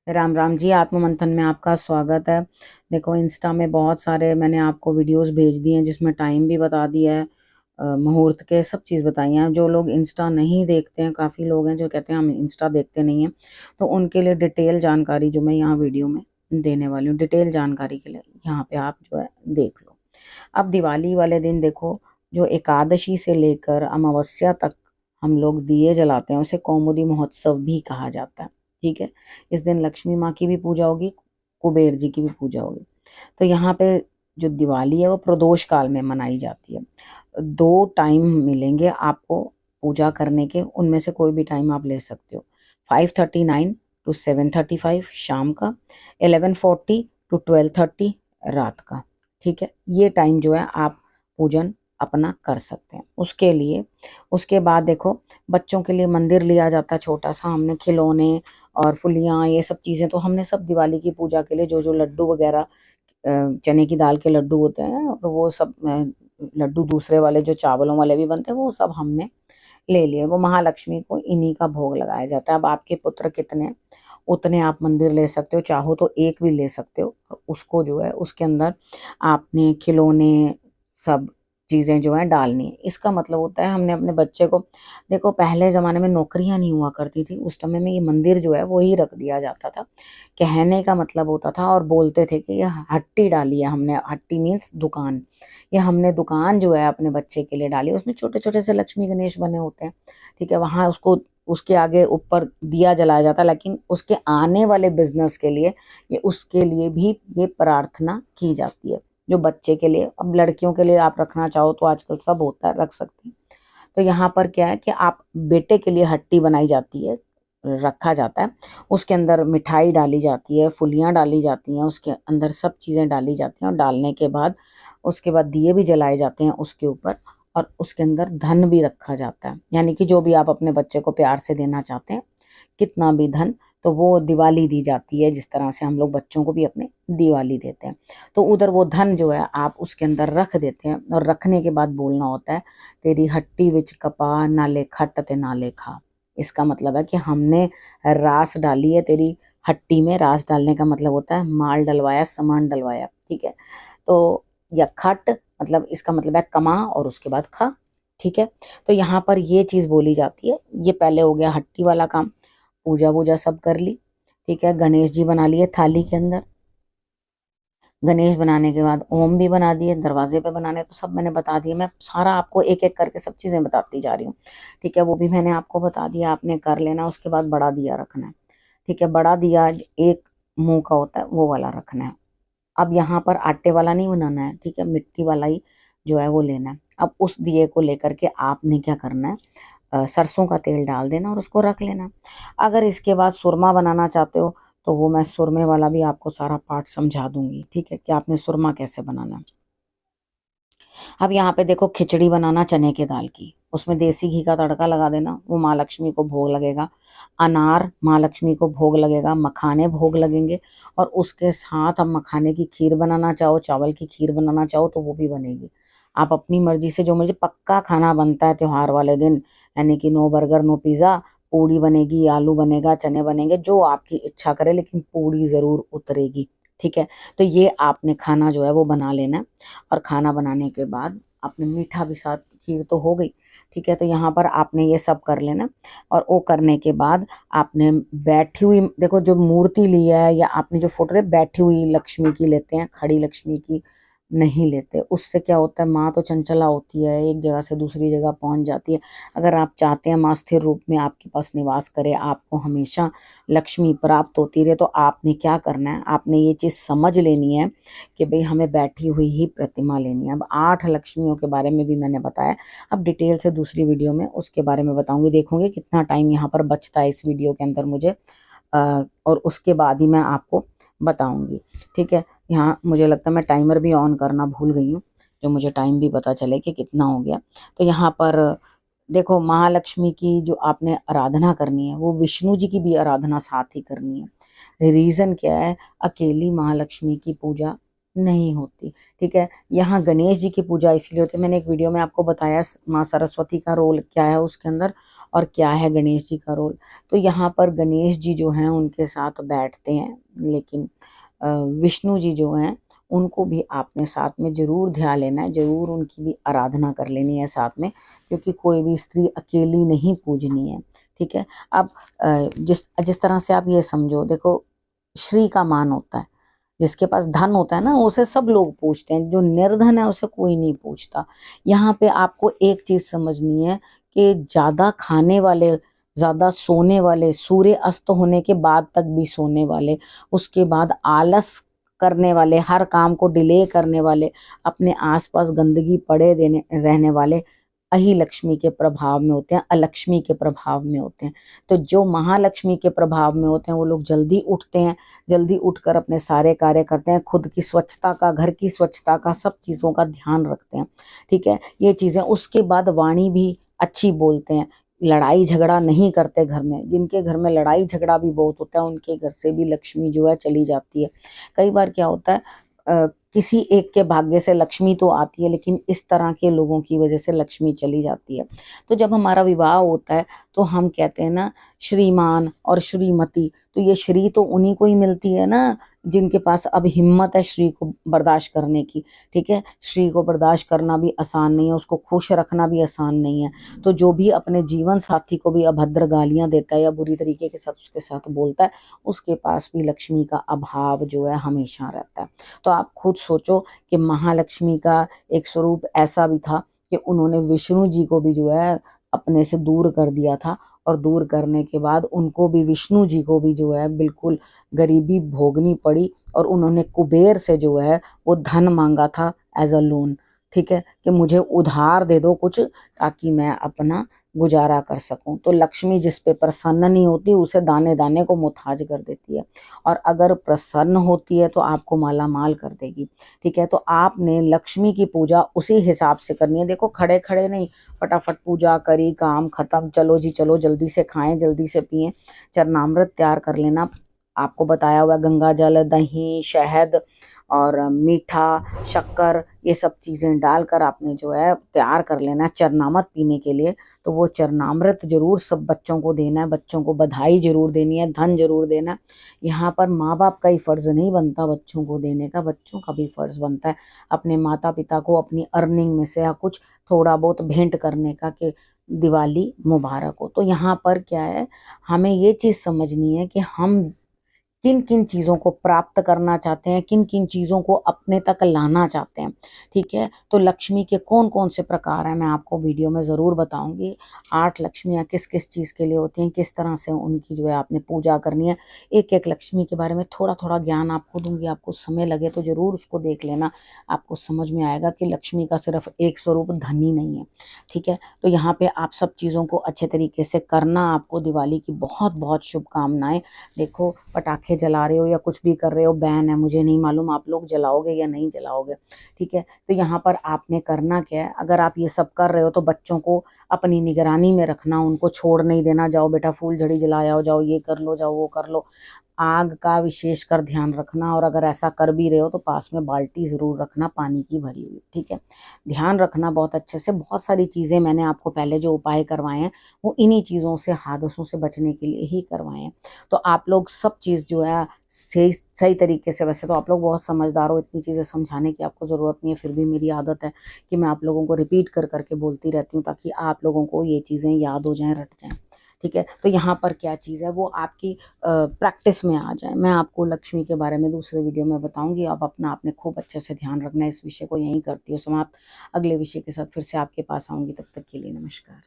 राम राम जी। आत्म मंथन में आपका स्वागत है। देखो, इंस्टा में बहुत सारे मैंने आपको वीडियोस भेज दिए हैं जिसमें टाइम भी बता दिया है, मुहूर्त के सब चीज़ बताई हैं। जो लोग इंस्टा नहीं देखते हैं, काफ़ी लोग हैं जो कहते हैं हम इंस्टा देखते नहीं हैं, तो उनके लिए डिटेल जानकारी जो मैं यहाँ वीडियो में देने वाली हूँ, डिटेल जानकारी के लिए यहाँ पे आप जो है देख लो। अब दिवाली वाले दिन देखो, जो एकादशी से लेकर अमावस्या तक हम लोग दिए जलाते हैं उसे कौमुदी महोत्सव भी कहा जाता है। ठीक है। इस दिन लक्ष्मी माँ की भी पूजा होगी, कुबेर जी की भी पूजा होगी। तो यहाँ पे जो दिवाली है वो प्रदोष काल में मनाई जाती है। 2 टाइम मिलेंगे आपको पूजा करने के, उनमें से कोई भी टाइम आप ले सकते हो। 5:39 टू 7:35 शाम का, 11:40 टू 12:30 रात का। ठीक है, ये टाइम जो है आप पूजन अपना कर सकते हैं। उसके लिए उसके बाद देखो, बच्चों के लिए मंदिर लिया जाता है छोटा सा। हमने खिलौने और फुलियाँ ये सब चीज़ें तो हमने सब दिवाली की पूजा के लिए जो जो लड्डू वगैरह, चने की दाल के लड्डू होते हैं और वो सब लड्डू दूसरे वाले जो चावलों वाले भी बनते हैं वो सब हमने ले लिए। वो महालक्ष्मी को इन्हीं का भोग लगाया जाता है। अब आपके पुत्र कितने, उतने आप मंदिर ले सकते हो, चाहो तो एक भी ले सकते हो। उसको जो है उसके अंदर आपने खिलौने सब चीज़ें जो हैं डालनी है। इसका मतलब होता है हमने अपने बच्चे को, देखो पहले ज़माने में नौकरियां नहीं हुआ करती थी, उस समय में ये मंदिर जो है वो ही रख दिया जाता था। कहने का मतलब होता था और बोलते थे कि ये हट्टी डाली है हमने, हट्टी मीन्स दुकान। ये हमने दुकान जो है अपने बच्चे के लिए डाली है। उसमें छोटे छोटे से लक्ष्मी गणेश बने होते हैं। ठीक है, वहाँ उसको उसके आगे ऊपर दिया जलाया जाता है, लेकिन उसके आने वाले बिजनेस के लिए ये उसके लिए भी ये प्रार्थना की जाती है। जो बच्चे के लिए, अब लड़कियों के लिए आप रखना चाहो तो आजकल सब होता है, रख सकती हैं। तो यहाँ पर क्या है कि आप बेटे के लिए हट्टी बनाई जाती है, रखा जाता है। उसके अंदर मिठाई डाली जाती है, फुलियाँ डाली जाती हैं, उसके अंदर सब चीज़ें डाली जाती हैं और डालने के बाद उसके बाद दिए भी जलाए जाते हैं उसके ऊपर। और उसके अंदर धन भी रखा जाता है, यानी कि जो भी आप अपने बच्चे को प्यार से देना चाहते हैं, कितना भी धन, तो वो दिवाली दी जाती है। जिस तरह से हम लोग बच्चों को भी अपने दिवाली देते हैं, तो उधर वो धन जो है आप उसके अंदर रख देते हैं। और रखने के बाद बोलना होता है, तेरी हट्टी विच कपा नाले खट ते नाले खा। इसका मतलब है कि हमने रास डाली है तेरी हट्टी में। रास डालने का मतलब होता है माल डलवाया, सामान डलवाया। ठीक है, तो या खट मतलब इसका मतलब है कमा और उसके बाद खा। ठीक है, तो यहाँ पर ये चीज़ बोली जाती है। ये पहले हो गया हट्टी वाला काम। पूजा वूजा सब कर ली। ठीक है, गणेश जी बना लिए थाली के अंदर। गणेश बनाने के बाद ओम भी बना दिए, दरवाजे पे बनाने तो सब मैंने बता दिए। मैं सारा आपको एक एक करके सब चीज़ें बताती जा रही हूँ। ठीक है, वो भी मैंने आपको बता दिया, आपने कर लेना। उसके बाद बड़ा दिया रखना है। ठीक है, बड़ा दिया एक मुंह का होता है वो वाला रखना है। अब यहाँ पर आटे वाला नहीं बनाना है, ठीक है, मिट्टी वाला ही जो है वो लेना है। अब उस दिए को लेकर के आपने क्या करना है, सरसों का तेल डाल देना और उसको रख लेना। अगर इसके बाद सुरमा बनाना चाहते हो तो वो मैं सुरमे वाला भी आपको सारा पार्ट समझा दूंगी। ठीक है, कि आपने सुरमा कैसे बनाना है। अब यहाँ पे देखो, खिचड़ी बनाना चने के दाल की, उसमें देसी घी का तड़का लगा देना, वो माँ लक्ष्मी को भोग लगेगा। अनार माँ लक्ष्मी को भोग लगेगा, मखाने भोग लगेंगे। और उसके साथ आप मखाने की खीर बनाना चाहो, चावल की खीर बनाना चाहो तो वो भी बनेगी। आप अपनी मर्जी से, जो मर्जी, पक्का खाना बनता है त्योहार वाले दिन, यानी कि नो बर्गर नो पिज़्ज़ा। पूड़ी बनेगी, आलू बनेगा, चने बनेंगे, जो आपकी इच्छा करे, लेकिन पूड़ी ज़रूर उतरेगी। ठीक है, तो ये आपने खाना जो है वो बना लेना है। और खाना बनाने के बाद आपने मीठा भी साथ, खीर तो हो गई। ठीक है, तो यहाँ पर आपने ये सब कर लेना। और वो करने के बाद आपने बैठी हुई, देखो जो मूर्ति ली है या आपने जो फोटो है, बैठी हुई लक्ष्मी की लेते हैं, खड़ी लक्ष्मी की नहीं लेते। उससे क्या होता है, माँ तो चंचला होती है, एक जगह से दूसरी जगह पहुंच जाती है। अगर आप चाहते हैं माँ स्थिर रूप में आपके पास निवास करे, आपको हमेशा लक्ष्मी प्राप्त होती रहे, तो आपने क्या करना है, आपने ये चीज़ समझ लेनी है कि भाई हमें बैठी हुई ही प्रतिमा लेनी है। अब 8 लक्ष्मियों के बारे में भी मैंने बताया। अब डिटेल से दूसरी वीडियो में उसके बारे में बताऊंगी। देखोगे कितना टाइम यहाँ पर बचता है इस वीडियो के अंदर मुझे, और उसके बाद ही मैं आपको बताऊंगी। ठीक है, यहाँ मुझे लगता है मैं टाइमर भी ऑन करना भूल गई हूँ, जो मुझे टाइम भी पता चले कि कितना हो गया। तो यहाँ पर देखो, महालक्ष्मी की जो आपने आराधना करनी है वो विष्णु जी की भी आराधना साथ ही करनी है। रीज़न क्या है, अकेली महालक्ष्मी की पूजा नहीं होती। ठीक है, यहाँ गणेश जी की पूजा इसलिए होती है, मैंने एक वीडियो में आपको बताया माँ सरस्वती का रोल क्या है उसके अंदर और क्या है गणेश जी का रोल। तो यहाँ पर गणेश जी जो हैं उनके साथ बैठते हैं, लेकिन विष्णु जी जो हैं उनको भी आपने साथ में जरूर ध्यान लेना है, जरूर उनकी भी आराधना कर लेनी है साथ में, क्योंकि कोई भी स्त्री अकेली नहीं पूजनी है। ठीक है, अब जिस जिस तरह से आप ये समझो, देखो श्री का मान होता है, जिसके पास धन होता है ना उसे सब लोग पूछते हैं, जो निर्धन है उसे कोई नहीं पूछता। यहाँ पे आपको एक चीज समझनी है कि ज्यादा खाने वाले, ज्यादा सोने वाले, सूर्य अस्त होने के बाद तक भी सोने वाले, उसके बाद आलस करने वाले, हर काम को डिले करने वाले, अपने आसपास गंदगी पड़े देने रहने वाले अहिलक्ष्मी के प्रभाव में होते हैं, अलक्ष्मी के प्रभाव में होते हैं। तो जो महालक्ष्मी के प्रभाव में होते हैं वो लोग जल्दी उठते हैं, जल्दी उठकर अपने सारे कार्य करते हैं, खुद की स्वच्छता का, घर की स्वच्छता का, सब चीज़ों का ध्यान रखते हैं। ठीक है, ये चीज़ें, उसके बाद वाणी भी अच्छी बोलते हैं, लड़ाई झगड़ा नहीं करते घर में। जिनके घर में लड़ाई झगड़ा भी बहुत होता है उनके घर से भी लक्ष्मी जो है चली जाती है। कई बार क्या होता है, किसी एक के भाग्य से लक्ष्मी तो आती है, लेकिन इस तरह के लोगों की वजह से लक्ष्मी चली जाती है। तो जब हमारा विवाह होता है तो हम कहते हैं ना श्रीमान और श्रीमती, तो ये श्री तो उन्हीं को ही मिलती है ना जिनके पास अब हिम्मत है श्री को बर्दाश्त करने की। ठीक है, श्री को बर्दाश्त करना भी आसान नहीं है, उसको खुश रखना भी आसान नहीं है। तो जो भी अपने जीवन साथी को भी अभद्र गालियां देता है या बुरी तरीके के साथ उसके साथ बोलता है, उसके पास भी लक्ष्मी का अभाव जो है हमेशा रहता है। तो आप खुद सोचो कि महालक्ष्मी का एक स्वरूप ऐसा भी था कि उन्होंने विष्णु जी को भी जो है अपने से दूर कर दिया था, और दूर करने के बाद उनको भी, विष्णु जी को भी जो है बिल्कुल गरीबी भोगनी पड़ी, और उन्होंने कुबेर से जो है वो धन मांगा था एज अ लोन। ठीक है, कि मुझे उधार दे दो कुछ ताकि मैं अपना गुजारा कर सकूं। तो लक्ष्मी जिस पे प्रसन्न नहीं होती उसे दाने दाने को मुताज कर देती है, और अगर प्रसन्न होती है तो आपको माला माल कर देगी। ठीक है, तो आपने लक्ष्मी की पूजा उसी हिसाब से करनी है। देखो खड़े खड़े नहीं, फटाफट पूजा करी, काम खत्म, चलो जी चलो, जल्दी से खाएं, जल्दी से पिएं, चरणामृत तैयार कर लेना। आपको बताया हुआ गंगा जल, दही, शहद और मीठा, शक्कर, ये सब चीज़ें डालकर आपने जो है तैयार कर लेना है चरणामृत पीने के लिए। तो वो चरणामृत जरूर सब बच्चों को देना है, बच्चों को बधाई जरूर देनी है, धन जरूर देना है। यहाँ पर माँ बाप का ही फर्ज नहीं बनता बच्चों को देने का, बच्चों का भी फर्ज बनता है अपने माता पिता को अपनी अर्निंग में से या कुछ थोड़ा बहुत भेंट करने का, कि दिवाली मुबारक हो। तो यहाँ पर क्या है, हमें ये चीज़ समझनी है कि हम किन किन चीज़ों को प्राप्त करना चाहते हैं, किन किन चीज़ों को अपने तक लाना चाहते हैं। ठीक है, तो लक्ष्मी के कौन कौन से प्रकार हैं मैं आपको वीडियो में ज़रूर बताऊंगी। 8 लक्ष्मियाँ किस किस चीज़ के लिए होती हैं, किस तरह से उनकी जो है आपने पूजा करनी है। एक एक लक्ष्मी के बारे में थोड़ा थोड़ा ज्ञान आपको दूंगी, आपको समय लगे तो ज़रूर उसको देख लेना, आपको समझ में आएगा कि लक्ष्मी का सिर्फ एक स्वरूप धन ही नहीं है। ठीक है, तो यहाँ पे आप सब चीज़ों को अच्छे तरीके से करना। आपको दिवाली की बहुत बहुत शुभकामनाएं। देखो पटाखे जला रहे हो या कुछ भी कर रहे हो, बैन है, मुझे नहीं मालूम आप लोग जलाओगे या नहीं जलाओगे। ठीक है, तो यहाँ पर आपने करना क्या है, अगर आप ये सब कर रहे हो तो बच्चों को अपनी निगरानी में रखना, उनको छोड़ नहीं देना, जाओ बेटा फूल झड़ी जलाया हो, जाओ ये कर लो, जाओ वो कर लो। आग का विशेषकर ध्यान रखना, और अगर ऐसा कर भी रहे हो तो पास में बाल्टी ज़रूर रखना पानी की भरी हुई। ठीक है, ध्यान रखना बहुत अच्छे से। बहुत सारी चीज़ें मैंने आपको पहले जो उपाय करवाए हैं वो इन्हीं चीज़ों से, हादसों से बचने के लिए ही करवाए हैं। तो आप लोग सब चीज़ जो है सही सही तरीके से, वैसे तो आप लोग बहुत समझदार हो, इतनी चीज़ें समझाने की आपको ज़रूरत नहीं है, फिर भी मेरी आदत है कि मैं आप लोगों को रिपीट कर करके बोलती रहती हूँ ताकि आप लोगों को ये चीज़ें याद हो जाएं, रट जाएं। ठीक है, तो यहाँ पर क्या चीज़ है वो आपकी प्रैक्टिस में आ जाए। मैं आपको लक्ष्मी के बारे में दूसरे वीडियो में बताऊंगी। आप अपना आपने खूब अच्छे से ध्यान रखना है। इस विषय को यहीं करती हूँ समाप्त। अगले विषय के साथ फिर से आपके पास आऊँगी, तब तक के लिए नमस्कार।